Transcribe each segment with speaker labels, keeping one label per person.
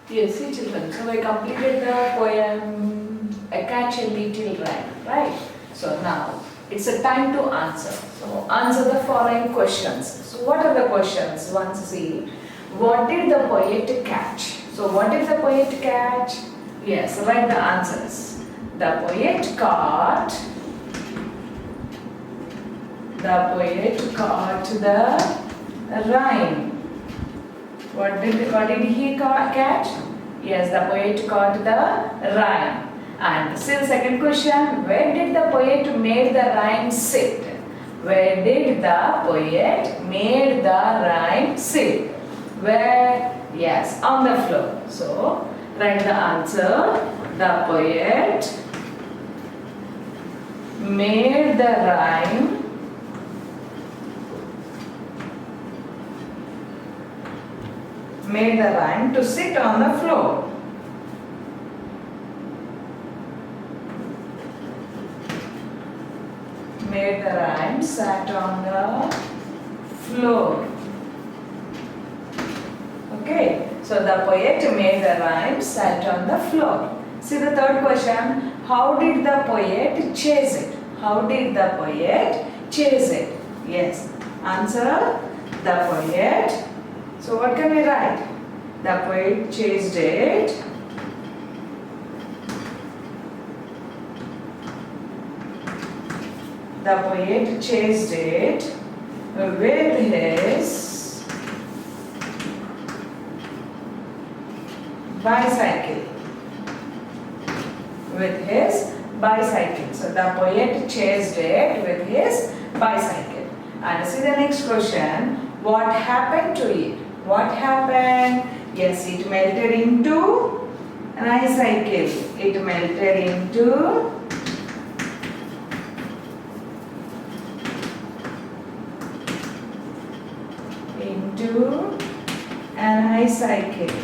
Speaker 1: Yes, see children. So I completed the poem A Catch a Little Rhyme, right? So now it's a time to answer. So answer the following questions. So what are the questions? Once see, what did the poet catch? So what did the poet catch? Yes, write the answers. The poet caught the rhyme. What did he catch? Yes, the poet caught the rhyme. And still second question, where did the poet made the rhyme sit? Where did the poet made the rhyme sit? Where? Yes, on the floor. So write the answer. The poet made the rhyme to sit on the floor. Made the rhyme sat on the floor. Okay, so the poet made the rhyme sat on the floor. See the third question, how did the poet chase it? How did the poet chase it? Yes, answer, the poet. So what can we write? The poet chased it. The poet chased it with his bicycle. With his bicycle. So the poet chased it with his bicycle. And see the next question. What happened to it? What happened? Yes, it melted into an icicle. It melted into an icicle.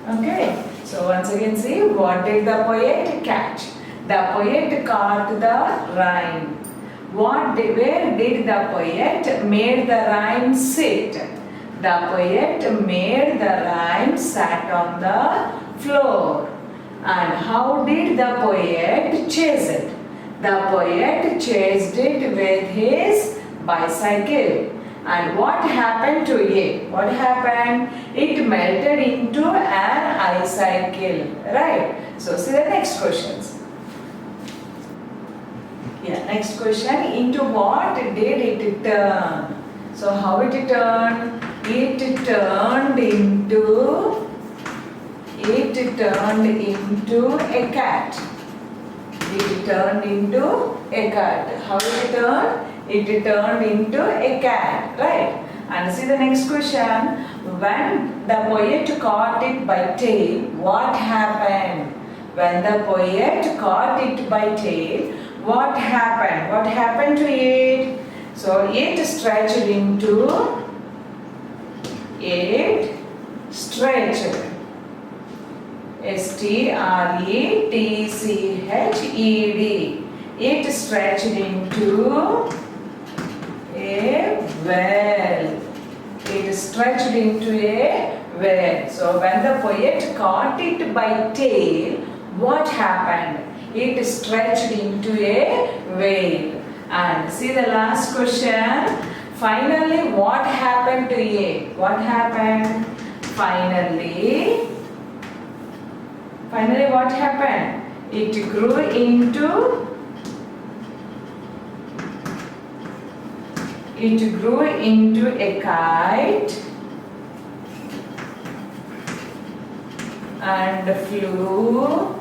Speaker 1: Okay. So once again see, what did the poet catch? The poet caught the rhyme. Where did the poet made the rhyme sit? The poet made the rhyme sat on the floor. And how did the poet chase it? The poet chased it with his bicycle. And what happened to it? What happened? It melted into an icicle. Right? So see the next questions. Yeah, next question. Into what did it turn? So how it turned? It turned into a cat. It turned into a cat. How it turned? It turned into a cat, right? And see the next question. When the poet caught it by tail, what happened? When the poet caught it by tail, what happened? What happened to it? So it stretched. S-T-R-E-T-C-H-E-D. It stretched into a well. It stretched into a well. So when the poet caught it by tail, what happened? It stretched into a whale. And see the last question. Finally, what happened to it? What happened? Finally, what happened? It grew into a kite and flew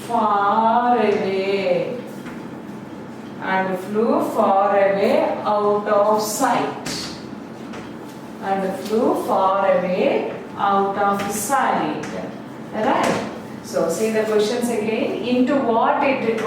Speaker 1: far away out of sight. Right? So see the questions again. Into what did it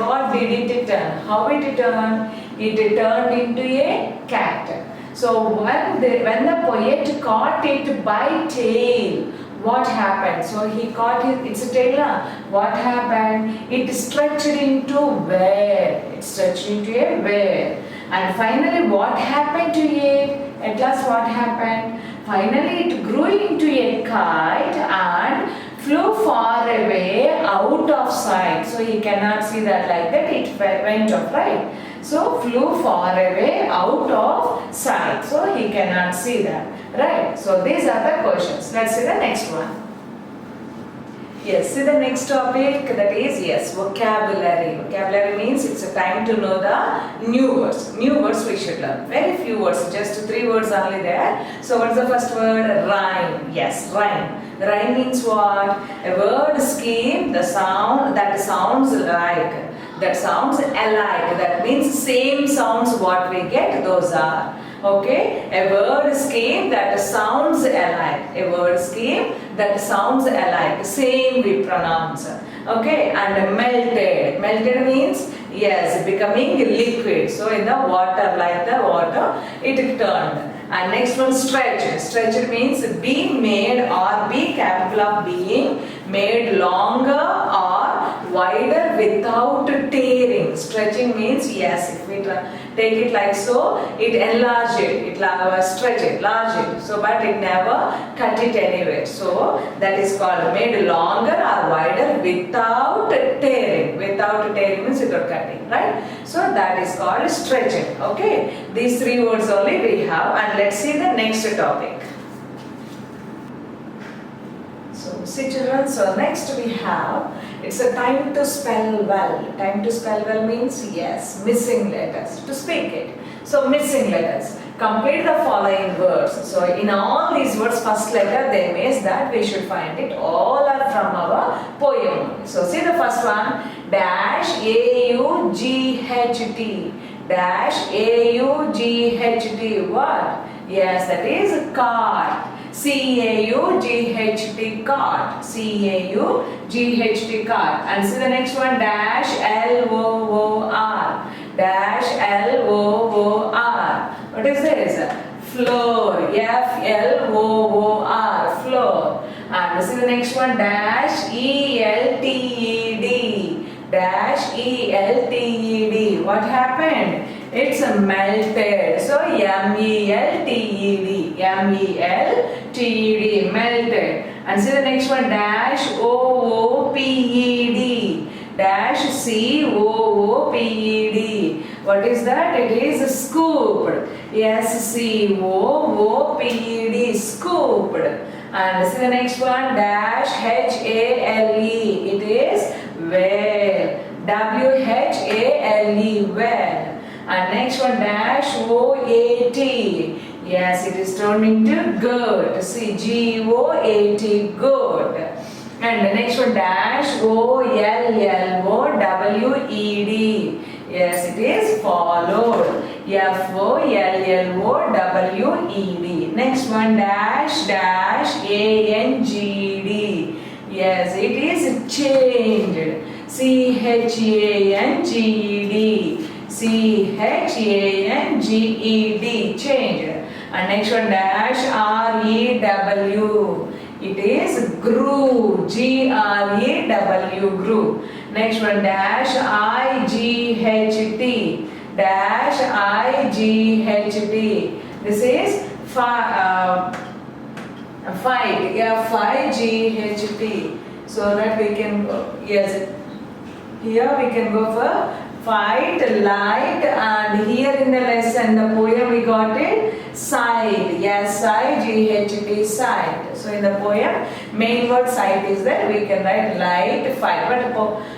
Speaker 1: turn? How it turned? It turned into a cat. So when the poet caught it by tail, what happened? So he caught its tail. What happened? It stretched into where? It stretched into a where? And finally, what happened to it? At last, what happened? Finally, it grew into a kite and flew far away out of sight. So he cannot see that like that. It went off, right? So flew far away out of sight. So he cannot see that, right? So these are the questions. Let's see the next one. Yes, see the next topic, that is, yes, vocabulary. Vocabulary means it's a time to know the new words. New words we should learn. Very few words, just 3 words only there. So what's the first word? Rhyme. Yes, rhyme. Rhyme means what? A word scheme, the sound that sounds like, that sounds alike. That means same sounds what we get, those are. Okay, a word scheme that sounds alike. A word scheme that sounds alike. Same we pronounce. Okay, and melted. Melted means, yes, becoming liquid. So in the water, like the water, it turned. And next one, stretched. Stretched means be made or be capable of being made longer or wider without tearing. Stretching means, yes, if we take it like so, it enlarge it, stretch it, large it. So, but it never cut it anywhere. So, that is called made longer or wider without tearing. Without tearing means without cutting, right? So, that is called stretching. Okay, these 3 words only we have, and let's see the next topic. So, see children, so next we have, it's a time to spell well. Time to spell well means, yes, missing letters, to speak it. So, missing letters. Complete the following words. So, in all these words, first letter they means that we should find it. All are from our poem. So, see the first one, dash A-U-G-H-T. Dash A-U-G-H-T. What? Yes, that is cart. C-A-U-G-H-T, cart. C-A-U-G-H-T, cart. And see the next one, dash L-O-O-R. Dash L-O-O-R. What is this? Floor. F-L-O-O-R. Floor. And see the next one, dash E-L-T-E-D. Dash E-L-T-E-D. What happened? It's melted. So M-E-L-T-E-D. M-E-L-T-E-D. Melted. And see the next one, dash O-O-P-E-D. Dash C-O-O-P-E-D. What is that? It is scooped. S-C-O-O-P-E-D. Scooped. And see the next one, dash H-A-L-E. It is whale. W-H-A-L-E. Whale. And next one, dash O-A-T. Yes, it is turned into goat. See, G-O-A-T, goat. And the next one, dash O-L-L-O-W-E-D. Yes, it is followed. F-O-L-L-O-W-E-D. Next one, dash A-N-G-D. Yes, it is changed. C-H-A-N-G-E-D. C-H-A-N-G-E-D, changed. And next one, dash R-E-W. It is grew. G-R-E-W, grew. Next one, dash I-G-H-T. Dash I-G-H-T. This is fight. F-I-G-H-T. So that we can go, yes, here we can go for fight, light, and here in the lesson, the poem we got it, sight. Yes, I-G-H-T, sight. So in the poem, main word sight is there. We can write light, fight. But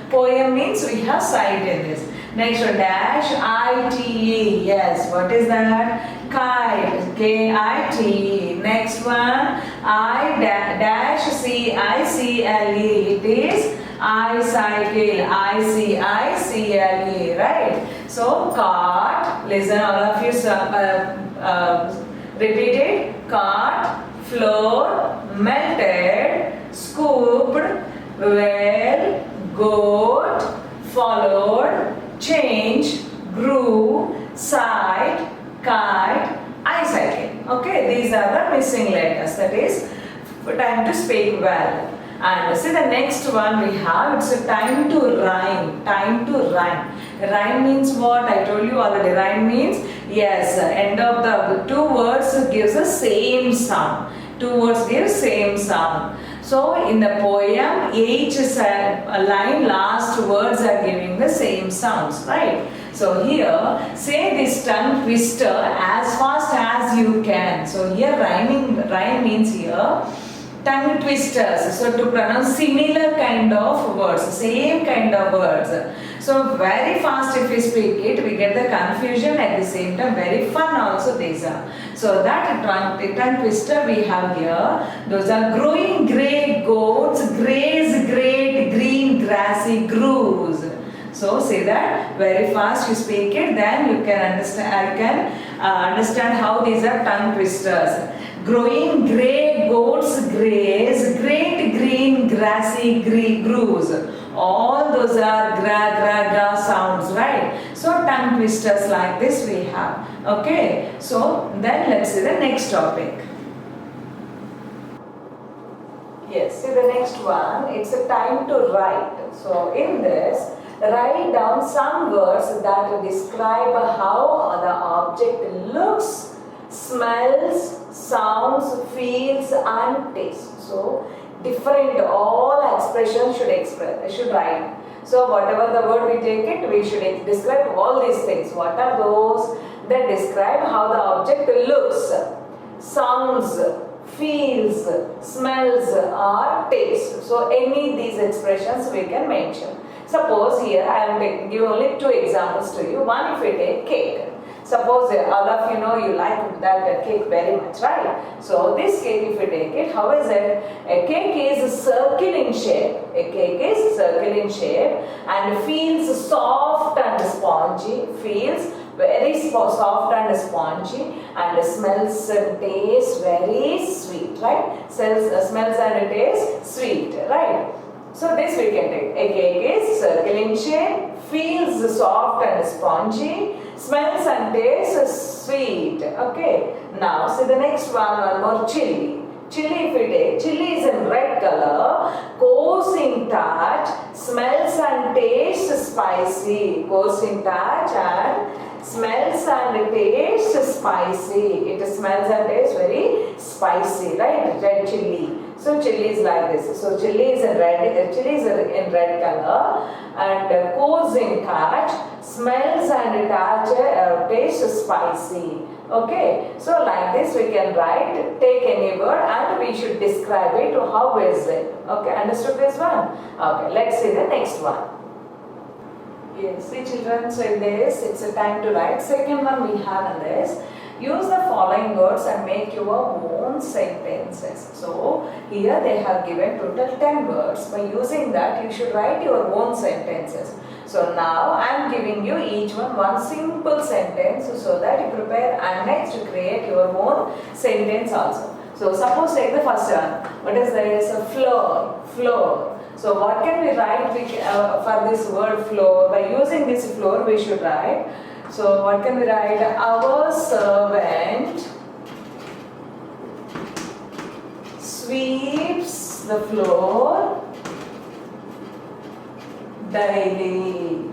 Speaker 1: poem means we have sight in this. Next one, dash I-T-E. Yes, what is that? Kite. K-I-T-E. Next one, dash C-I-C-L-E. It is I-cycle. I-C-I-C-L-E. Right? So, cart. Listen, all of you repeat it. Cart, floor, melted, scooped, whale, goat, followed, change, grew, sight, kite, I-cycle. Okay, these are the missing letters. That is time to speak well. And see the next one we have, it's a time to rhyme. Time to rhyme. Rhyme means what? I told you already. Rhyme means, yes, end of the two words gives the same sound. Two words give same sound. So in the poem, each line, last words are giving the same sounds, right? So here, say this tongue twister as fast as you can. So here rhyme means here tongue twisters. So to pronounce similar kind of words, same kind of words. So very fast if we speak it, we get the confusion at the same time. Very fun also these are. So that tongue twister we have here. Those are growing grey goats, graze great green grassy grooves. So say that very fast you speak it, then you can understand how these are tongue twisters. Growing grey goats graze great green grassy grooves. All those are gra sounds, right? So tongue twisters like this we have. Okay. So then let's see the next topic. Yes, see the next one. It's a time to write. So in this, write down some words that describe how the object looks, smells, sounds, feels and tastes. So different all expressions should write. So whatever the word we take it, we should describe all these things. What are those that describe how the object looks, sounds, feels, smells or tastes. So any these expressions we can mention. Suppose here I am give only two examples to you. One, if we take cake. Suppose all of you know you like that cake very much, right? So this cake, if you take it, how is it? A cake is circle in shape. A cake is circle in shape and feels soft and spongy. Feels very soft and spongy and smells and tastes very sweet, right? Smells and tastes sweet, right? So this we can take. A cake is circle in shape, feels soft and spongy, smells and tastes sweet. Okay. Now see the next one more chili. Chili, if we take, chili is in red color, coarse in touch, smells and tastes spicy. Coarse in touch and smells and tastes spicy. It smells and tastes very spicy, right? Red chili. So chili is like this. So chili is in red color and coarse in touch, smells and tastes spicy. Okay, so like this we can write, take any word and we should describe it. How is it? Okay, understood this one? Okay, let's see the next one. Yes, see children, so in this it's a time to write. Second one we have in this. Use the following words and make your own sentences. So here they have given total 10 words. By using that you should write your own sentences. So now I am giving you each one simple sentence so that you prepare and next to create your own sentence also. So suppose take the first one. What is this? A floor. Floor. So what can we write for this word floor? By using this floor we should write. So what can we write? Our servant sweeps the floor daily.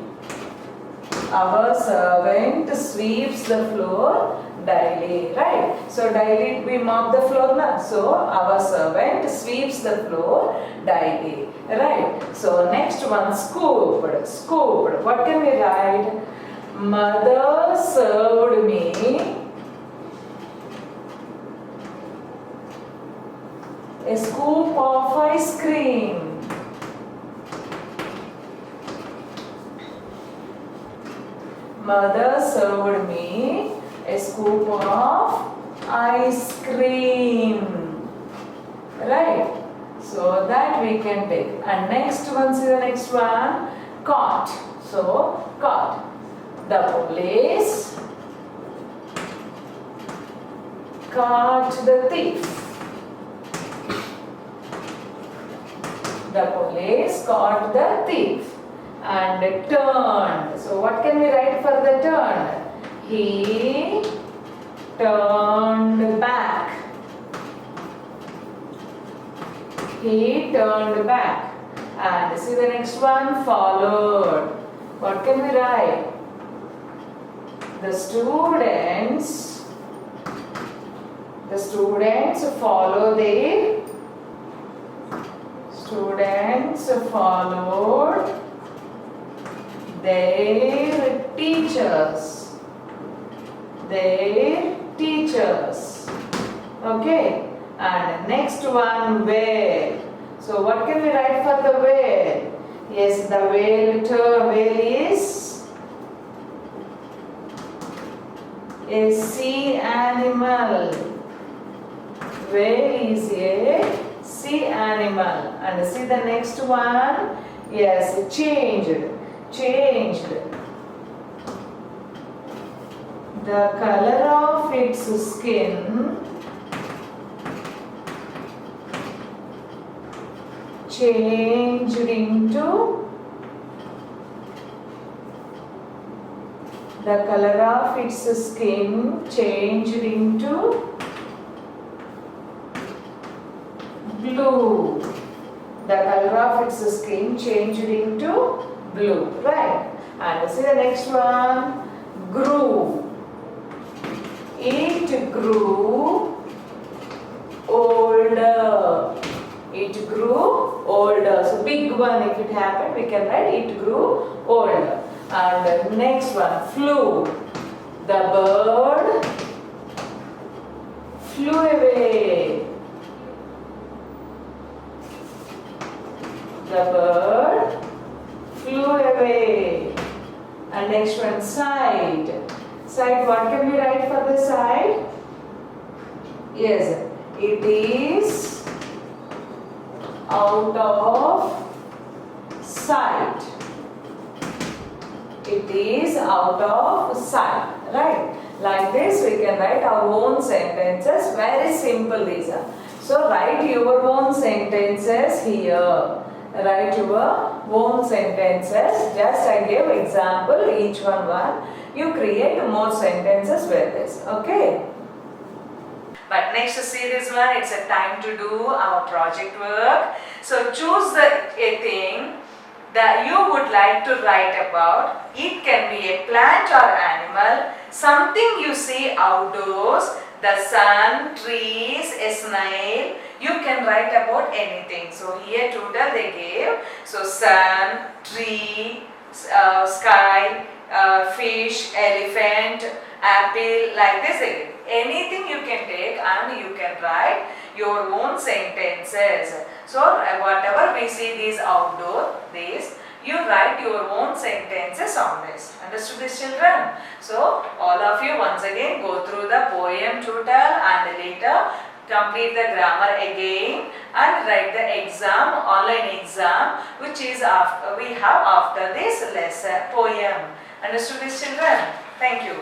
Speaker 1: Our servant sweeps the floor daily, right? So daily we mop the floor now. So our servant sweeps the floor daily, right? So next one, scooped. Scooped. What can we write? Mother served me a scoop of ice cream. Mother served me a scoop of ice cream. Right? So that we can take. And next one, see the next one. Caught. So caught. The police caught the thief. The police caught the thief and turned. So what can we write for the turn? He turned back. He turned back. And see the next one, followed. What can we write? The students followed their teachers. Okay, and next one, where. So what can we write for the where? Yes, the whale is a sea animal. Whale is a sea animal. And see the next one. Yes, changed. The color of its skin changed into blue. The color of its skin changed into blue, right? And see the next one, grew. It grew older. So big one, if it happened, we can write it grew older. And the next one, flew. The bird flew away. And next one, side. Side, what can we write for the side? Yes, it is out of sight. Right? Like this we can write our own sentences. Very simple these are. So write your own sentences here. Just I gave example, each one. You create more sentences with this. Okay. But next see this one, it's a time to do our project work. So choose a thing that you would like to write about. It can be a plant or animal, something you see outdoors, the sun, trees, a snail. You can write about anything. So here total they gave. So sun, tree, sky, fish, elephant, apple, like this again. Anything you can take and you can write your own sentences. So whatever we see these outdoor, you write your own sentences on this. Understood this, children? So all of you once again go through the poem total and later complete the grammar again and write the online exam, which is we have after this lesson poem. Understood this, children? Thank you.